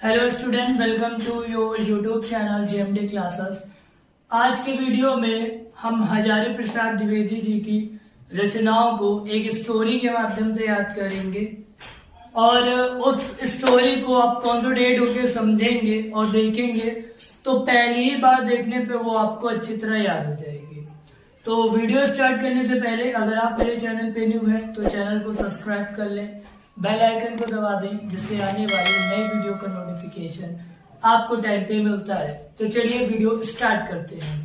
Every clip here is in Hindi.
Hello student, welcome to your YouTube channel JMD classes. आज के वीडियो में हम हजारी प्रसाद द्विवेदी जी की रचनाओं को एक स्टोरी के माध्यम से याद करेंगे और उस स्टोरी को आप कॉन्संट्रेट होकर समझेंगे और देखेंगे तो पहली ही बार देखने पे वो आपको अच्छी तरह याद हो जाएगी। तो वीडियो स्टार्ट करने से पहले अगर आप मेरे चैनल पे न्यू हैं तो चैनल को सब्सक्राइब कर लें, बेल आइकन को दबा दें जिससे आने वाली नई वीडियो का नोटिफिकेशन आपको टाइम पे मिलता है। तो चलिए वीडियो स्टार्ट करते हैं।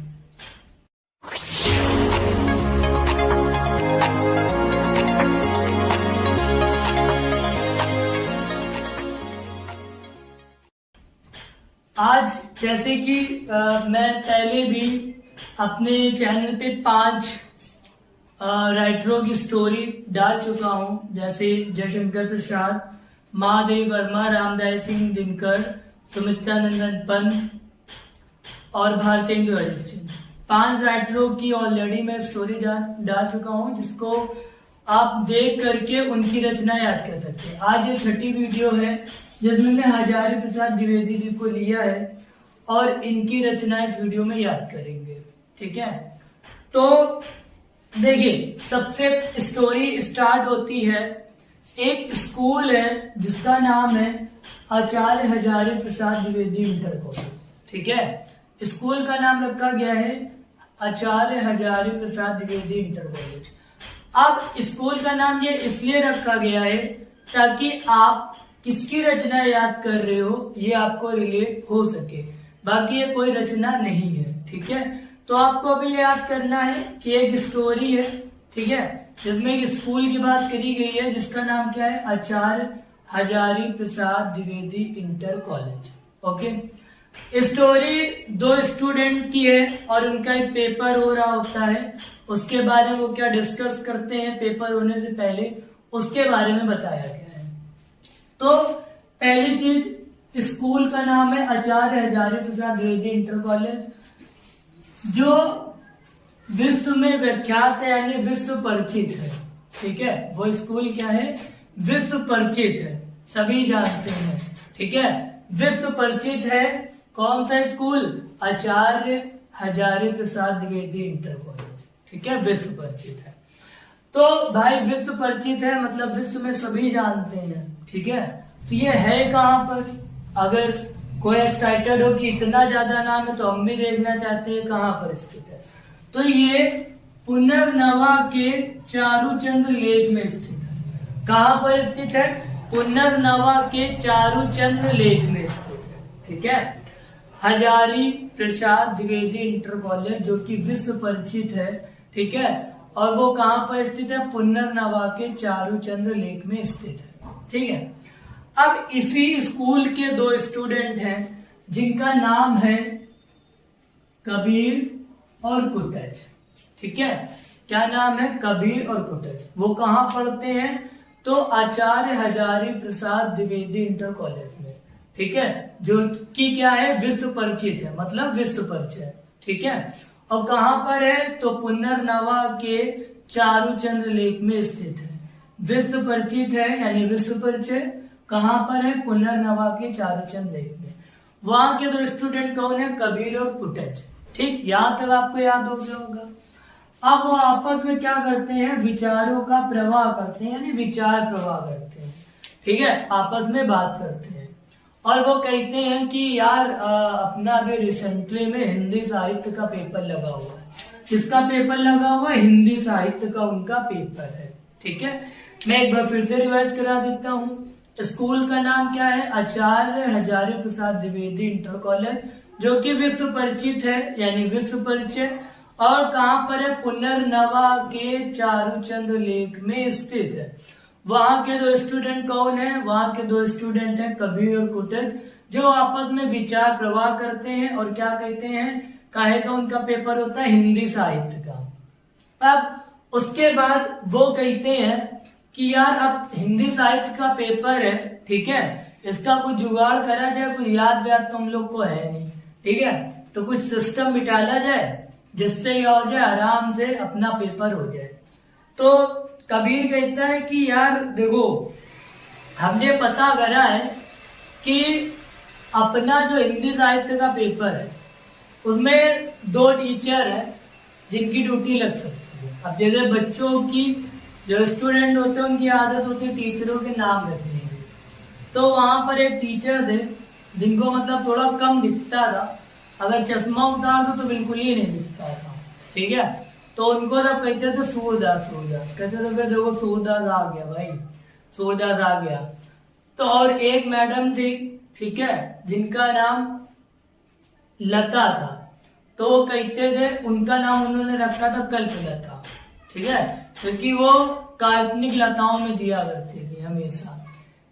आज जैसे कि मैं पहले भी अपने चैनल पे 5 राइटरों की स्टोरी डाल चुका हूं, जैसे जयशंकर प्रसाद, महादेव वर्मा, रामदास सिंह दिनकर, सुमित्रा नंदन पंत और भारतेंदु हरिश्चंद्र। 5 राइटरों की ऑलरेडी मैं स्टोरी डाल चुका हूं जिसको आप देख करके उनकी रचना याद कर सकते हैं। आज ये 6ठी वीडियो है जिसमें मैं हजारी प्रसाद द्विवेदी जी को लिया है और इनकी रचना इस वीडियो में याद करेंगे। ठीक है, तो देखिए सबसे स्टोरी स्टार्ट होती है, एक स्कूल है जिसका नाम है आचार्य हजारी प्रसाद द्विवेदी इंटर कॉलेज। ठीक है, स्कूल का नाम रखा गया है आचार्य हजारी प्रसाद द्विवेदी इंटर कॉलेज। अब स्कूल का नाम ये इसलिए रखा गया है ताकि आप किसकी रचना याद कर रहे हो ये आपको रिलेट हो सके, बाकी ये कोई रचना नहीं है। ठीक है, तो आपको अभी याद करना है कि एक स्टोरी है, ठीक है, जिसमें एक स्कूल की बात करी गई है जिसका नाम क्या है, Acharya Hazari Prasad Dwivedi inter college. Okay, story 2 student की है और उनका एक पेपर हो रहा होता है। उसके बारे में वो क्या डिस्कस करते हैं पेपर होने से पहले, उसके बारे में बताया गया है। तो पहली चीज, स्कूल का नाम है आचार्य हजारी प्रसाद द्विवेदी इंटर कॉलेज, जो विश्व में विख्यात है यानी विश्व परिचित है। ठीक है, वो स्कूल क्या है, विश्व परिचित है, सभी जानते हैं। ठीक है, विश्व परिचित है। कौन सा स्कूल, आचार्य हजारी प्रसाद द्विवेदी इंटर कॉलेज। ठीक है, विश्व परिचित है। तो भाई विश्व परिचित है मतलब विश्व में सभी जानते हैं। ठीक है, तो ये है कहां पर, अगर कोई एक्साइटेड हो कि इतना ज्यादा नाम है तो हम भी देखना चाहते हैं कहां पर स्थित है। तो ये पुनर्नवा के चारूचंद्र लेक में स्थित है। कहां पर स्थित है, पुनर्नवा के चारूचंद्र लेक में स्थित है। ठीक है, हजारी प्रसाद द्विवेदी इंटर कॉलेज जो कि विश्व परिचित है। ठीक है, और वो कहां पर स्थित है, पुनर्नवा के चारूचंद्र लेक में स्थित है। ठीक है, अब इसी स्कूल के 2 स्टूडेंट हैं जिनका नाम है कबीर और कुटज। ठीक है, क्या नाम है, कबीर और कुटज। वो कहां पढ़ते हैं, तो आचार्य हजारी प्रसाद द्विवेदी इंटर कॉलेज में। ठीक है, जो कि क्या है, विश्व परिचित है, मतलब विश्व परिचय। ठीक है, और कहां पर है, तो पुनर्नवा के चारूचंद्र लेक में स्थित है। विश्व परिचित है यानी विश्व परिचय, कहां पर है, पुनर्नवा के चारूचंद्र लेक में। वहां के 2 स्टूडेंट कौन है, कबीर और कुटज। ठीक, यहां तक आपको याद हो गया होगा। अब वो आपस में क्या करते हैं, विचारों का प्रवाह करते हैं यानी विचार प्रवाह करते हैं। ठीक है, आपस में बात करते हैं और वो कहते हैं कि यार अपना अभी रिसेंटली में हिंदी साहित्य का पेपर लगा हुआ है। किसका पेपर लगा हुआ है, हिंदी साहित्य का उनका पेपर है। ठीक है, मैं एक बार फिर से रिवाइज करा देता हूँ। स्कूल का नाम क्या है, आचार्य हजारी प्रसाद द्विवेदी इंटर कॉलेज जो कि विश्व परिचित है यानी विश्व परिचय, और कहां पर है, पुनर्नवा के चारूचंद्र लेक में स्थित है। वहां के 2 स्टूडेंट कौन है, वहां के 2 स्टूडेंट है कबीर और कुटज, जो आपस में विचार प्रवाह करते हैं और क्या कहते हैं, काहे का उनका पेपर होता है, हिंदी साहित्य का। अब उसके बाद वो कहते हैं कि यार अब हिंदी साहित्य का पेपर है, ठीक है, इसका कुछ जुगाड़ करा जाए, कुछ याद व्याद तो हम लोग को है नहीं। ठीक है, तो कुछ सिस्टम बिठाला जाए जिससे ये हो जाए, आराम से अपना पेपर हो जाए। तो कबीर कहता है कि यार देखो, हमने पता करा है कि अपना जो हिंदी साहित्य का पेपर है उसमें 2 टीचर है जिनकी ड्यूटी लग सकती है। अब जैसे बच्चों की जो स्टूडेंट होते हैं उनकी आदत होती है टीचरों के नाम रखने की, तो वहां पर एक टीचर थे जिनको मतलब थोड़ा कम दिखता था, अगर चश्मा उतार दो तो बिल्कुल ही नहीं दिखता था, ठीक है। तो उनको सब कहते थे सूरदास, सूरदास कहते थे, फिर देखो सूरदास आ गया भाई, सूरदास आ गया। तो और एक मैडम थी, ठीक है, जिनका नाम लता था, तो वो कहते थे, उनका नाम उन्होंने रखा था कल्पलता, ठीक है, क्योंकि वो काल्पनिक लताओं में जिया करती थी हमेशा,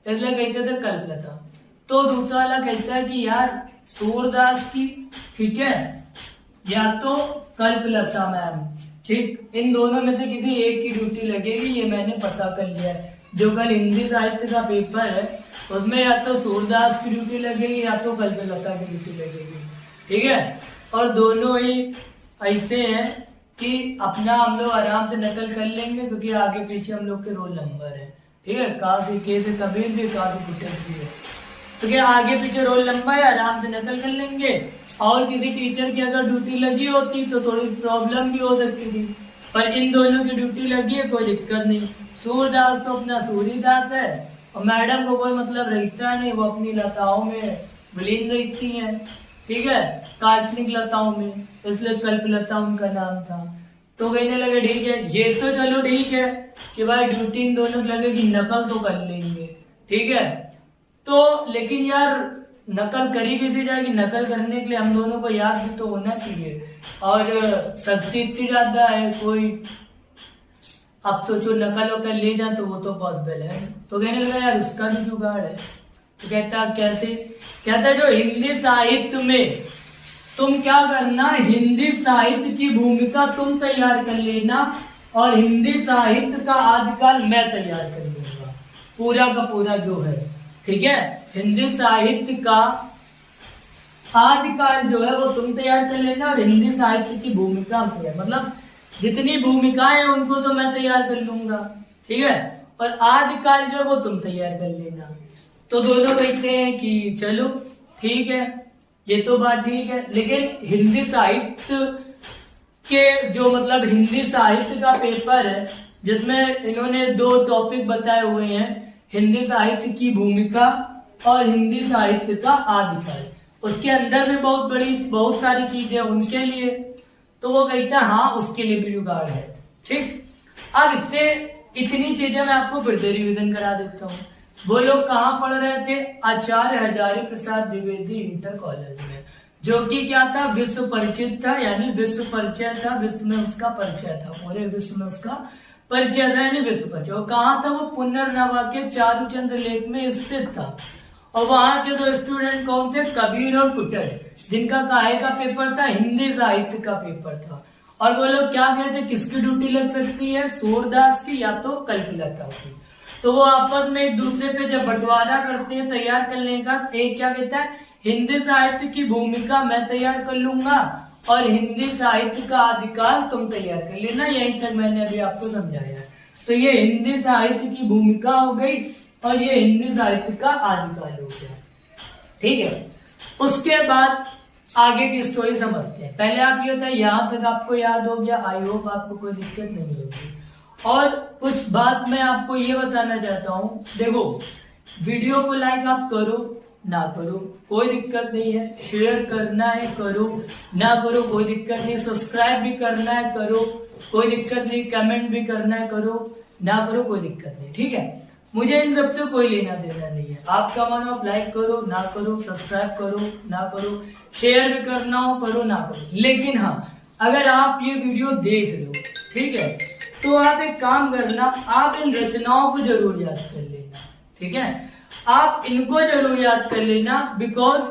इसलिए कहते थे कल्पलता। तो दूसरा वाला कहता है कि यार सूरदास की, ठीक है, या तो कल्पलता मैम, ठीक, इन दोनों में से किसी एक की ड्यूटी लगेगी, ये मैंने पता कर लिया है। जो कल हिंदी साहित्य का पेपर है उसमें या तो सूरदास की ड्यूटी लगेगी या तो कल्पलता की ड्यूटी लगेगी, ठीक है। और दोनों ही ऐसे हैं कि अपना हम लोग आराम से नकल कर लेंगे, क्योंकि आगे पीछे हम लोग के रोल नंबर है, ठीक है, काशी के से कबीर भी, काशी कुटक भी है, तो क्या आगे पीछे रोल नंबर है, आराम से नकल कर लेंगे। और किसी टीचर की अगर ड्यूटी लगी होती तो थोड़ी प्रॉब्लम भी हो सकती थी, पर इन दोनों की ड्यूटी लगी है, कोई दिक्कत नहीं। सूरदास तो अपना सूरीदास है और मैडम को कोई मतलब रहता नहीं, वो अपनी लताओं में विलीन रहती हैं, ठीक है, काल्पनिक लताओं में, इसलिए कल्पलता उनका नाम था। तो कहने लगे ठीक है, ये तो चलो ठीक है कि भाई ड्यूटी इन दोनों लगेगी, नकल तो कर लेंगे, ठीक है। तो लेकिन यार नकल करी कैसे जाएगी, नकल करने के लिए हम दोनों को याद भी तो होना चाहिए, और शक्ति इतनी ज्यादा है, कोई अब सोचो नकल वकल ले जाए तो वो तो पॉसिबल है। तो कहने लगा यार उसका भी जुगाड़ है। तो कहता कैसे, कहता जो हिंदी साहित्य में तुम क्या करना, हिंदी साहित्य की भूमिका तुम तैयार कर लेना और हिंदी साहित्य का आदिकाल मैं तैयार कर लूंगा, पूरा का पूरा जो है, ठीक है, हिंदी साहित्य का आदिकाल जो है वो तुम तैयार कर लेना और हिंदी साहित्य की भूमिका मतलब जितनी भूमिकाएं हैं उनको तो मैं तैयार कर लूंगा, ठीक है, और आदिकाल जो है वो तुम तैयार कर लेना। तो दोनों कहते हैं कि चलो ठीक है, ये तो बात ठीक है, लेकिन हिंदी साहित्य के जो मतलब हिंदी साहित्य का पेपर है जिसमें इन्होंने 2 टॉपिक बताए हुए हैं, हिंदी साहित्य की भूमिका और हिंदी साहित्य का आदिकाल, उसके अंदर भी बहुत सारी चीजें उनके लिए, तो वो कहता है हाँ उसके लिए भी जुगाड़ है, ठीक। अब इससे इतनी चीजें मैं आपको फिर से रिविजन करा देता हूँ। वो लोग कहाँ पढ़ रहे थे, आचार्य हजारी प्रसाद द्विवेदी इंटर कॉलेज में, जो कि क्या था, विश्व परिचित था, यानी विश्व परिचय था, विश्व में उसका परिचय था, पूरे विश्व में उसका परिचय था, यानी विश्व परिचय। कहाँ था वो, पुनर्नवा के चारूचंद्र लेक में स्थित था। और वहां के 2 स्टूडेंट कौन थे, कबीर और कुटक, जिनका काहे का पेपर था, हिंदी साहित्य का पेपर था। और वो लोग क्या कहते, किसकी ड्यूटी लग सकती है, सूरदास की या तो कल्पलता की। तो वो आपस में एक दूसरे पे जब बंटवारा करते हैं तैयार करने का, एक क्या कहता है, हिंदी साहित्य की भूमिका मैं तैयार कर लूंगा और हिंदी साहित्य का आदिकाल तुम तैयार कर लेना। यहीं तक मैंने अभी आपको समझाया है। तो ये हिंदी साहित्य की भूमिका हो गई और ये हिंदी साहित्य का आदिकाल हो गया, ठीक है। उसके बाद आगे की स्टोरी समझते हैं। पहले आप ये बताइए, यहाँ तक आपको याद हो गया, आई होप आपको कोई दिक्कत नहीं होगी। और कुछ बात मैं आपको ये बताना चाहता हूँ, देखो वीडियो को लाइक आप करो ना करो कोई दिक्कत नहीं है, शेयर करना है करो, ना करो कोई दिक्कत नहीं, सब्सक्राइब भी करना है करो कोई दिक्कत नहीं, कमेंट भी करना है करो, ना करो कोई दिक्कत नहीं, ठीक है। मुझे इन सबसे कोई लेना देना नहीं है, आपका मन आप लाइक करो ना करो, सब्सक्राइब करो ना करो, शेयर भी करना हो करो ना करो। लेकिन हाँ, अगर आप ये वीडियो देख रहे हो, ठीक है, तो आप एक काम करना, आप इन रचनाओं को जरूर याद कर लेना, ठीक है, आप इनको जरूर याद कर लेना, बिकॉज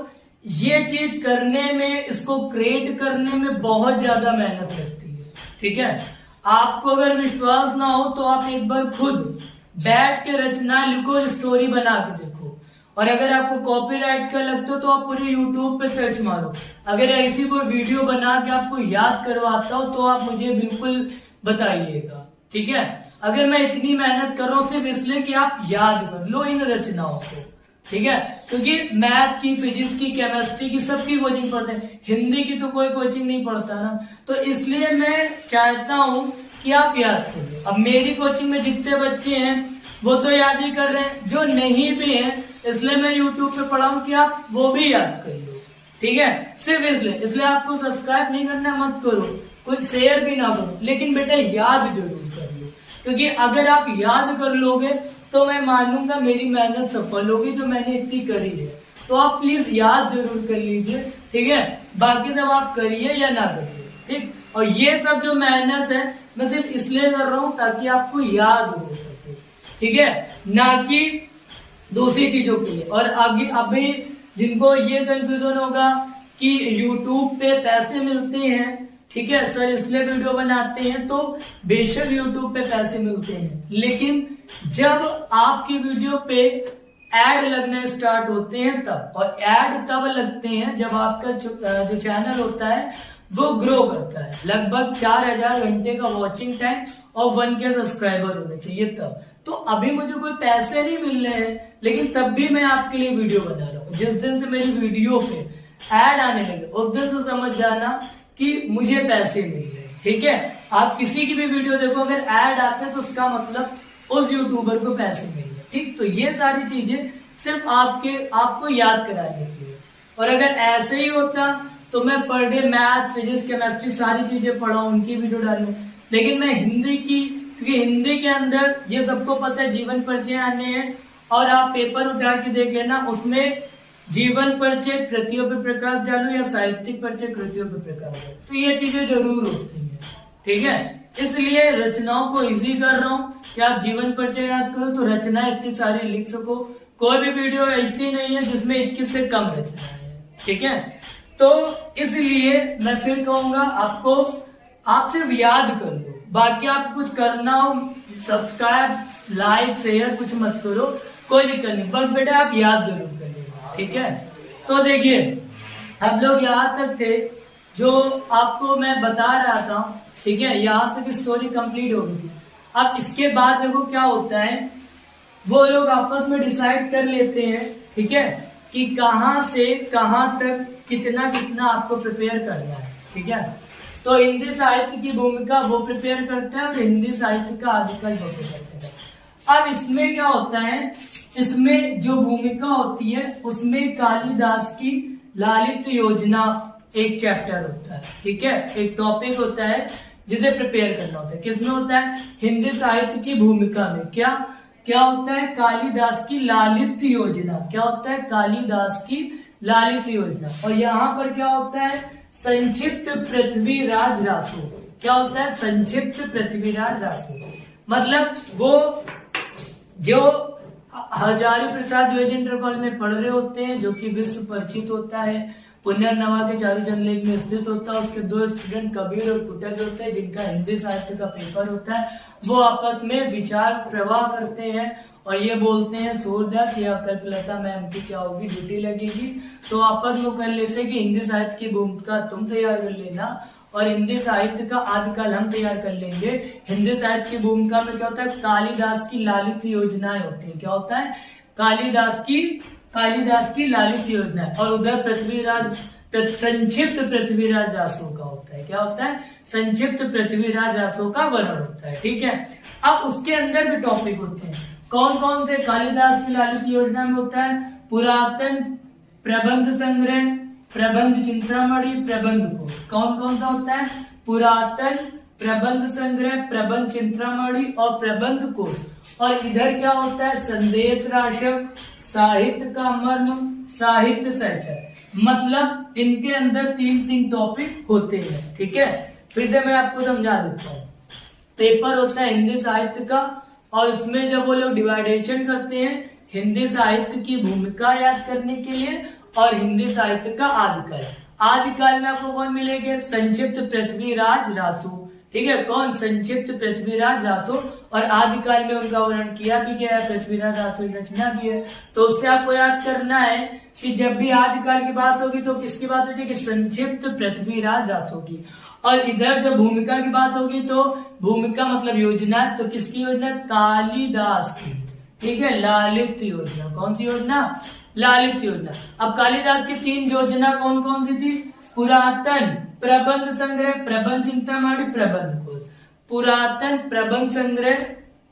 ये चीज करने में, इसको क्रिएट करने में बहुत ज्यादा मेहनत लगती है, ठीक है। आपको अगर विश्वास ना हो तो आप एक बार खुद बैठ के रचना लिखो, स्टोरी बना के देखो, और अगर आपको कॉपीराइट का लगता हो तो आप पूरे यूट्यूब पे सर्च मारो। अगर ऐसी कोई वीडियो बना के आपको याद करवाता हो तो आप मुझे बिल्कुल बताइएगा, ठीक है। अगर मैं इतनी मेहनत कर रहा हूं सिर्फ इसलिए कि आप याद कर लो इन रचनाओं को, ठीक है, क्योंकि मैथ की, फिजिक्स की, केमिस्ट्री की, सबकी कोचिंग पढ़ते हैं, हिंदी की तो कोई कोचिंग नहीं पढ़ता ना। तो इसलिए मैं चाहता हूं कि आप याद करिए। अब मेरी कोचिंग में जितने बच्चे हैं वो तो याद ही कर रहे हैं, जो नहीं भी है इसलिए मैं यूट्यूब पे पढ़ाऊं कि आप वो भी याद कर लो। ठीक है, सिर्फ इसलिए आपको सब्सक्राइब नहीं करना मत करो, कुछ शेयर भी ना करो, लेकिन बेटा याद जरूर कर लो, क्योंकि अगर आप याद कर लोगे तो मैं मानूंगा मेरी मेहनत सफल होगी, जो मैंने इतनी करी है। तो आप प्लीज याद जरूर कर लीजिए, ठीक है। बाकी सब आप करिए या ना करिए, ठीक। और ये सब जो मेहनत है मैं सिर्फ इसलिए कर रहा हूँ ताकि आपको याद हो सके, ठीक है, ना कि दूसरी चीजों के लिए। और आगे अभी जिनको ये कंफ्यूजन होगा कि YouTube पे पैसे मिलते हैं, ठीक है सर इसलिए वीडियो बनाते हैं, तो बेशक YouTube पे पैसे मिलते हैं, लेकिन जब आपकी वीडियो पे एड लगने स्टार्ट होते हैं तब, और एड तब लगते हैं जब आपका जो चैनल होता है वो ग्रो करता है, लगभग 4000 घंटे का वॉचिंग टाइम और 1K सब्सक्राइबर होने चाहिए तब। तो अभी मुझे कोई पैसे नहीं मिल रहे हैं, लेकिन तब भी मैं आपके लिए वीडियो बना रहा हूँ। जिस दिन से मेरी वीडियो पे एड आने लगे उस दिन से समझ जाना कि मुझे पैसे मिल रहे हैं, ठीक है। आप किसी की भी वीडियो देखो, अगर एड आते हैं तो उसका मतलब उस यूट्यूबर को पैसे मिल रहे हैं, ठीक। तो ये सारी चीजें सिर्फ आपको याद कराने के लिए। और अगर ऐसे ही होता तो मैं per day math, physics, chemistry सारी चीजें पढ़ाऊं, उनकी वीडियो डालूं, लेकिन मैं हिंदी की, क्योंकि हिंदी के अंदर ये सबको पता है जीवन परिचय आने हैं, और आप पेपर उठा के देख लेना, उसमें जीवन परिचय कृतियों पे प्रकाश डालो या साहित्यिक परिचय कृतियों पे प्रकाश डालो, तो ये चीजें जरूर होती हैं, ठीक है। इसलिए रचनाओं को इजी कर रहा हूँ कि आप जीवन परिचय याद करो तो रचना इतनी सारी लिख सको। कोई भी वीडियो ऐसी नहीं है जिसमें 21 से कम रचना है, ठीक है। तो इसलिए मैं फिर कहूंगा आपको, आप सिर्फ याद कर लो, बाकी आप कुछ करना हो सब्सक्राइब, लाइक, शेयर कुछ मत करो, कोई दिक्कत नहीं, बस बेटा आप याद जरूर कर लो, ठीक है। तो देखिए हम लोग यहाँ तक थे जो आपको मैं बता रहा था, ठीक है, यहाँ तक स्टोरी कंप्लीट हो गई थी। अब इसके बाद देखो क्या होता है, वो लोग आपस में डिसाइड कर लेते हैं, ठीक है, कि कहां से कहां तक कितना कितना आपको प्रिपेयर करना है, ठीक है। तो हिंदी साहित्य की भूमिका वो प्रिपेयर करता है और हिंदी साहित्य का आदिकाल वो प्रिपेयर करता है। अब इसमें क्या होता है, इसमें जो भूमिका होती है उसमें कालिदास की लालित योजना एक चैप्टर होता है, ठीक है, एक टॉपिक होता है जिसे प्रिपेयर करना होता है। किसमें होता है, हिंदी साहित्य की भूमिका में। क्या होता है, कालिदास की लालित योजना। क्या होता है, कालिदास की लालित योजना। और यहाँ पर क्या होता है, संक्षिप्त पृथ्वीराज रासो। क्या होता है, संक्षिप्त पृथ्वीराज रासो, मतलब वो जो हजारी प्रसाद इंटर कॉलेज में पढ़ रहे होते हैं, जो कि विश्व परिचित होता है, पुनर्नवा के चारूचंद लेक में स्थित होता है। उसके 2 स्टूडेंट कबीर और कुटज होते हैं, जिनका हिंदी साहित्य का पेपर होता है। वो आपस में विचार प्रवाह करते हैं और ये बोलते हैं सूरदास या कल्पलता मैम की क्या होगी, ड्यूटी लगेगी, तो आपस में कर लेते हैं कि हिंदी साहित्य की भूमिका तुम तैयार कर लेना और हिंदी साहित्य का आदिकाल हम तैयार कर लेंगे। हिंदी साहित्य की भूमिका में क्या होता है, कालिदास की लालित योजनाएं होती है। क्या होता है, कालिदास की लालित योजना। और उधर पृथ्वीराज संक्षिप्त पृथ्वीराज रासो का होता है। क्या होता है, संक्षिप्त पृथ्वीराज रासो का वर्णन होता है, ठीक है। अब उसके अंदर भी टॉपिक होते हैं, कौन कौन से। कालिदास की लालित योजना में होता है पुरातन प्रबंध संग्रह, प्रबंध चिंतामणि, प्रबंध कोश। कौन कौन सा होता है, पुरातन प्रबंध संग्रह, प्रबंध चिंतामणि और प्रबंध कोश। और इधर क्या होता है, संदेश राशक, साहित्य का मर्म, साहित्य सहचर। मतलब इनके अंदर 3 टॉपिक होते हैं, ठीक है। फिर से मैं आपको समझा देता हूँ। पेपर होता है हिंदी साहित्य का, और इसमें जब वो लोग डिवाइडेशन करते हैं, हिंदी साहित्य की भूमिका याद करने के लिए और हिंदी साहित्य का आदिकाल। आदिकाल में आपको कौन मिलेंगे, संक्षिप्त पृथ्वीराज रासो, ठीक है। कौन, संक्षिप्त पृथ्वीराज रासो। और आदिकाल में उनका वर्णन किया भी गया है, पृथ्वीराज रासो की रचना भी है। तो उससे आपको याद करना है कि जब भी आदिकाल की बात होगी तो किसकी बात होगी, कि संक्षिप्त पृथ्वीराज रासो की। और इधर जब भूमिका की बात होगी तो भूमिका मतलब योजना, तो किसकी योजना, कालिदास की, ठीक है, लालित्य योजना। कौन सी योजना? लालित्य योजना। अब कालिदास की 3 योजना कौन कौन सी थी? पुरातन, प्रबंध संग्रह, प्रबंध चिंतामणि, प्रबंध कोश। पुरातन, प्रबंध संग्रह,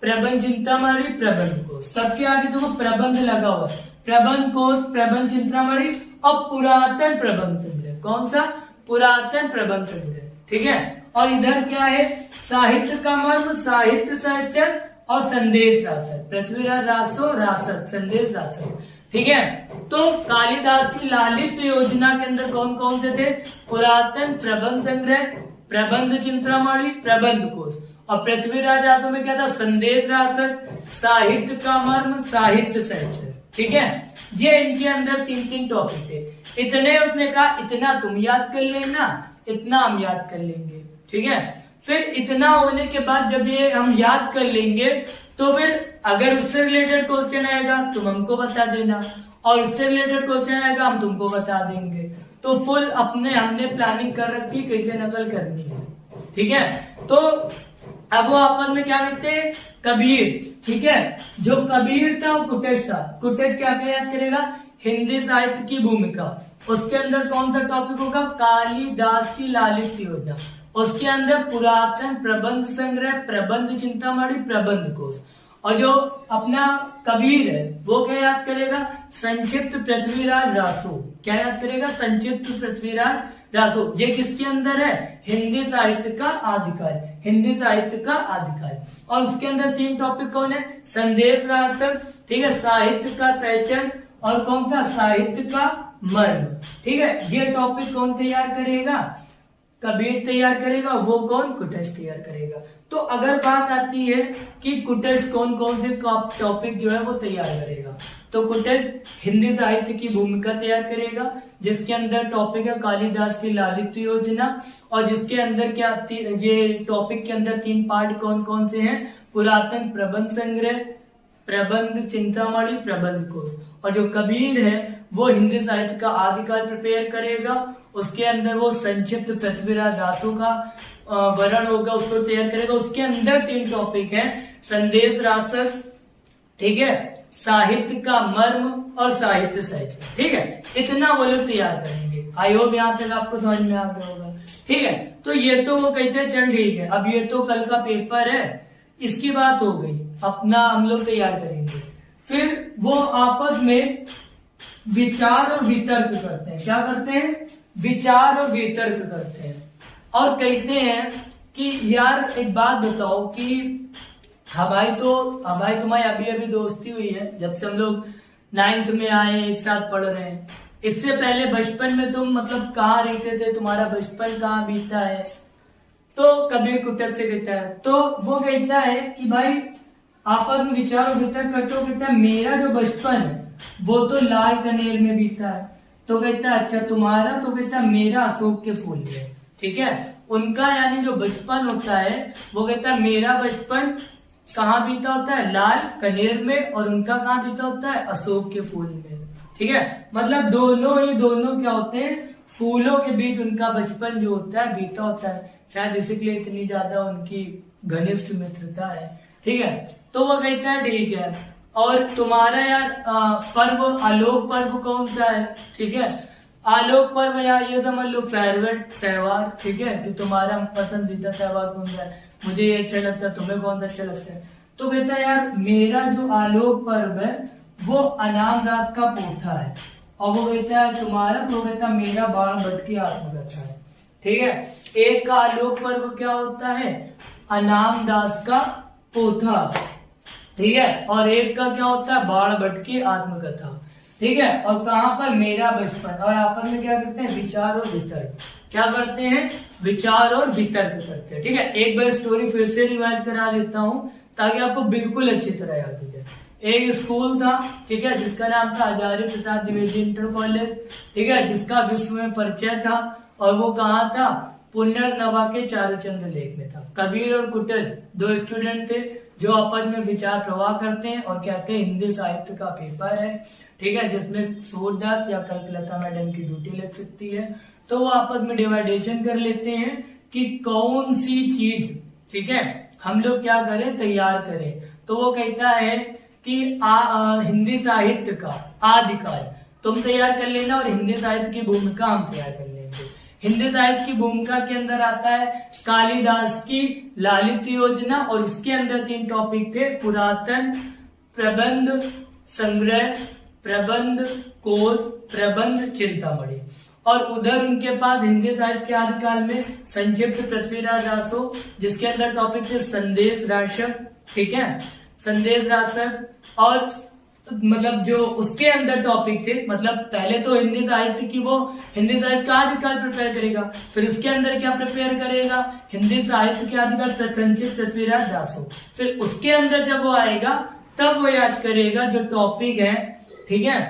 प्रबंध चिंतामणि, प्रबंध कोश। सबके आगे देखो प्रबंध लगा हुआ है, प्रबंध कोश, प्रबंध चिंतामणि और पुरातन प्रबंध संग्रह। कौन सा? पुरातन प्रबंध संग्रह। ठीक है, और इधर क्या है? साहित्य का मर्म, साहित्य संचय और संदेश रासक। पृथ्वीराज रासो, रासक, संदेश रासक। ठीक है, तो कालिदास की लालित्य योजना के अंदर कौन कौन से थे? पुरातन, प्रबंध संग्रह, प्रबंध चिंतामणि, प्रबंध कोश। और पृथ्वीराज रासो में क्या था? संदेश रासक, साहित्य का मर्म, साहित्य संचय। ठीक है, ये इनके अंदर 3 टॉपिक थे। इतने उसने कहा इतना तुम याद कर लेना, इतना हम याद कर लेंगे। ठीक है, फिर इतना होने के बाद जब ये हम याद कर लेंगे तो फिर अगर उससे रिलेटेड क्वेश्चन आएगा तुम हमको बता देना, और उससे रिलेटेड क्वेश्चन आएगा हम तुमको बता देंगे। तो फुल हमने प्लानिंग कर रखी कैसे नकल करनी है। ठीक है, तो अब वो आपस में क्या करते हैं? कबीर। ठीक है, जो कबीर था वो कुटेश था। कुटेश क्या क्या याद करेगा? हिंदी साहित्य की भूमिका। उसके अंदर कौन सा टॉपिक होगा? कालिदास की लालित्य योजना। उसके अंदर पुरातन, प्रबंध संग्रह, प्रबंध चिंतामणि, प्रबंध कोश। और जो अपना कबीर है वो क्या याद करेगा? संक्षिप्त पृथ्वीराज रासो। क्या याद करेगा? संक्षिप्त पृथ्वीराज रासो। ये किसके अंदर है? हिंदी साहित्य का आदिकाल। हिंदी साहित्य का आदिकाल। और उसके अंदर 3 टॉपिक कौन है? संदेश रासक, ठीक है, साहित्य का संचय और कौन सा? साहित्य का मर्म। ठीक है, ये टॉपिक कौन तैयार करेगा? कबीर तैयार करेगा। वो कौन? कुटेश तैयार करेगा। तो अगर बात आती है कि कुटेश कौन कौन से टॉपिक जो है वो तैयार करेगा, तो कुटेश हिंदी साहित्य की भूमिका तैयार करेगा, जिसके अंदर टॉपिक है कालिदास की लालित्य योजना। और जिसके अंदर क्या, ये टॉपिक के अंदर 3 पार्ट कौन कौन से हैं? पुरातन, प्रबंध संग्रह, प्रबंध चिंतामणि, प्रबंध कोश। और जो कबीर है वो हिंदी साहित्य का आदिकाल प्रिपेयर करेगा। उसके अंदर वो संक्षिप्त पृथ्वीराज रासो का वर्णन होगा, उसको तैयार करेगा। उसके अंदर 3 टॉपिक है, संदेश रासक, ठीक है, साहित्य का मर्म और साहित्य संचय। ठीक है, इतना वो लोग तैयार करेंगे। आई होप यहाँ तक आपको समझ में आ गया होगा। ठीक है, तो ये तो वो कहते हैं चल ठीक है, अब ये तो कल का पेपर है, इसकी बात हो गई, अपना हम लोग तैयार करेंगे। फिर वो आपस में विचार और वितर्क करते हैं। क्या करते हैं? विचार और वितर्क करते हैं और कहते हैं कि यार एक बात बताओ कि हमारी तुम्हारी अभी अभी दोस्ती हुई है, जब से हम लोग 9th में आए एक साथ पढ़ रहे हैं। इससे पहले बचपन में तुम मतलब कहाँ रहते थे, तुम्हारा बचपन कहाँ बीता है? तो कबीर कुटेश से कहता है, तो वो कहता है कि भाई आपस में विचार और वितर्क करते हो। कहता है मेरा जो बचपन है वो तो लाल कनेर में बीता है। तो कहता है अच्छा तुम्हारा? तो कहता है मेरा अशोक के फूल में। ठीक है, उनका यानी जो बचपन होता है वो कहता है मेरा बचपन कहाँ बीता होता है? लाल कनेर में, और उनका कहाँ बीता होता है? अशोक के फूल में। ठीक है, मतलब दोनों क्या होते हैं? फूलों के बीच उनका बचपन जो होता है बीता होता है। शायद इसीलिए इतनी ज्यादा उनकी घनिष्ठ मित्रता है। ठीक है, तो वो कहता है ठीक है, और तुम्हारा यार पर्व आलोक पर्व कौन सा है? ठीक है, आलोक पर्व यार ये समझ लो फेवरेट त्योहार। ठीक है, कि तुम्हारा पसंदीदा त्योहार कौन सा है? मुझे ये अच्छा लगता है, तुम्हें कौन सा अच्छा लगता है? तो कहता है यार मेरा जो आलोक पर्व है वो अनाम दास का पोथा है। और वो कहता है तुम्हारा? तो कहता है मेरा बाण भट्ट की आत्मकथा है। ठीक है, एक का आलोक पर्व क्या होता है? अनाम दास का पोथा। ठीक है, और एक का क्या होता है? बाण भट्ट की आत्मकथा। ठीक है, और कहां पर? मेरा बचपन। और आपस में क्या करते हैं? विचार और वितर्क। क्या करते हैं? विचार और वितर्क करते हैं। ठीक है, एक बार स्टोरी फिर से रिवाइज करा देता हूं ताकि आपको बिल्कुल अच्छी तरह याद हो जाए। एक स्कूल था, ठीक है, जिसका नाम था आचार्य प्रसाद द्विवेदी इंटर कॉलेज। ठीक है, जिसका विश्व में परिचय था, और वो कहाँ था? पुनर्नवा के चारुचंद्र लेक में था। कबीर और कुटेश 2 स्टूडेंट थे जो आपस में विचार प्रवाह करते हैं और कहते हैं हिंदी साहित्य का पेपर है। ठीक है, जिसमें सूरदास या कल्पलता मैडम की ड्यूटी लग सकती है। तो वो आपस में डिवाइडेशन कर लेते हैं कि कौन सी चीज, ठीक है, हम लोग क्या करें? तैयार करें। तो वो कहता है कि हिंदी साहित्य का आदिकाल तुम तैयार कर लेना और हिंदी साहित्य की भूमिका हम तैयार कर लेंगे। हिंदी साहित्य की भूमिका के अंदर आता है कालिदास की लालित योजना, और उसके अंदर 3 टॉपिक थे, पुरातन, प्रबंध संग्रह, प्रबंध कोश, प्रबंध चिंतामणि। और उधर उनके पास हिंदी साहित्य के आदिकाल में संक्षिप्त पृथ्वीराज रासो, जिसके अंदर टॉपिक थे संदेश राशक, ठीक है, संदेश राशक। और मतलब जो उसके अंदर टॉपिक थे, मतलब पहले तो हिंदी साहित्य की वो हिंदी साहित्य का आदिकाल प्रिपेयर करेगा, फिर उसके अंदर क्या प्रिपेयर करेगा, हिंदी साहित्य के आदिकाल संक्षिप्त पृथ्वीराज रासो। फिर उसके अंदर जब वो आएगा तब वो याद करेगा जो टॉपिक है, ठीक है,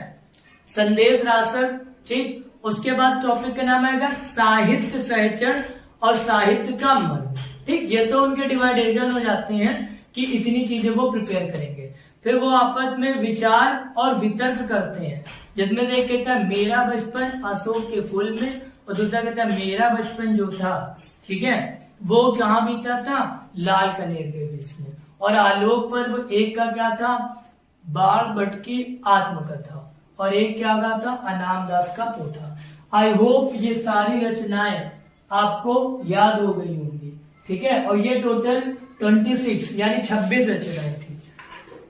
संदेश राशक, ठीक। उसके बाद टॉपिक का नाम आएगा साहित्य सहचर और साहित्य का मर्म, ठीक। ये तो उनके डिवाइडेशन हो जाते हैं कि इतनी चीजें वो प्रिपेयर करेंगे। फिर वो आपस में विचार और वितर्क करते हैं, जिसमें से एक कहता है मेरा बचपन अशोक के फूल में, और दूसरा कहता है मेरा बचपन जो था, ठीक है, वो कहाँ बीता था, लाल कनेर के बीच में। और आलोक पर वो एक का क्या था, बाण भट्ट की आत्मकथा, और एक क्या का था, अनाम दास का पोथा। आई होप ये सारी रचनाएं आपको याद हो गई होंगी, ठीक है। और ये टोटल 26 यानी 26 रचनाएं थी।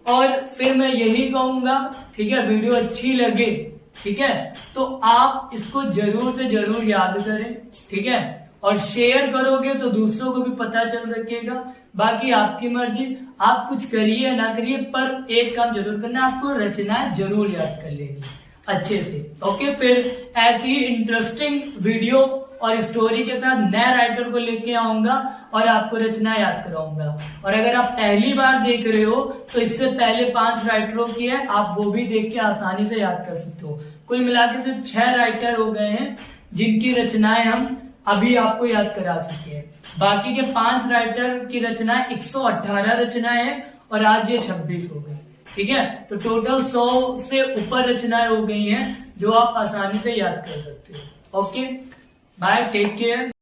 और फिर मैं यही कहूंगा, ठीक है, वीडियो अच्छी लगे, ठीक है, तो आप इसको जरूर से जरूर याद करें, ठीक है, और शेयर करोगे तो दूसरों को भी पता चल सकेगा। बाकी आपकी मर्जी, आप कुछ करिए या ना करिए, पर एक काम जरूर करना, आपको रचनाएं जरूर याद कर लेनी अच्छे से, ओके। फिर ऐसी ही इंटरेस्टिंग वीडियो और स्टोरी के साथ नए राइटर को लेके आऊंगा और आपको रचना याद कराऊंगा। और अगर आप पहली बार देख रहे हो तो इससे पहले 5 राइटरों की है, आप वो भी देख के आसानी से याद कर सकते हो। कुल मिला के सिर्फ 6 राइटर हो गए हैं जिनकी रचनाएं हम अभी आपको याद करा चुके हैं। बाकी के 5 राइटर की रचनाएं 118 रचनाएं हैं और आज ये 26 हो गए, ठीक है। तो टोटल 100 से ऊपर रचनाएं हो गई हैं जो आप आसानी से याद कर सकते हो, ओके। Bye, take care.